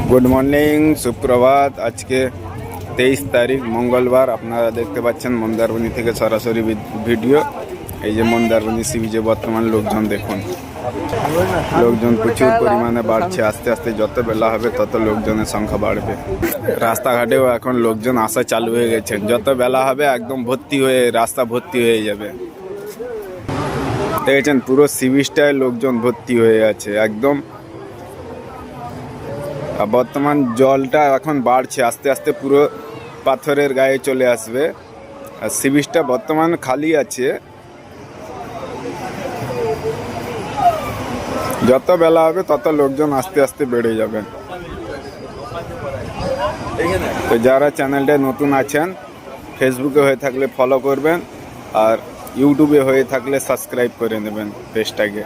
Good morning सुप्रभात। आज के 23 तारीख मंगलवार। আপনারা দেখতে পাচ্ছেন মন্দারমণি থেকে সরাসরি ভিডিও। এই যে মন্দারমণি সি বিচে বর্তমান লোকজন দেখুন, লোকজন প্রচুর পরিমাণে বাড়ছে। আস্তে আস্তে যত বেলা হবে তত লোকজনের সংখ্যা বাড়বে। রাস্তাঘাটেও এখন লোকজন আসা চালু হয়ে গেছেন। যত বেলা হবে একদম ভর্তি হয়ে রাস্তা ভর্তি হয়ে যাবে। দেখেছেন পুরো সি বিচটায় লোকজন ভর্তি হয়ে আছে একদম। বর্তমান জলটা এখন বাড়ছে, আস্তে আস্তে পুরো পাথরের গায়ে চলে আসবে। আর সি বিচটা বর্তমান খালি আছে। যত বেলা হবে তত লোকজন আস্তে আস্তে বেড়ে যাবে। তো যারা চ্যানেলটা নতুন আছেন, ফেসবুকে হয়ে থাকলে ফলো করবেন, আর ইউটিউবে হয়ে থাকলে সাবস্ক্রাইব করে নেবেন পেজটাকে।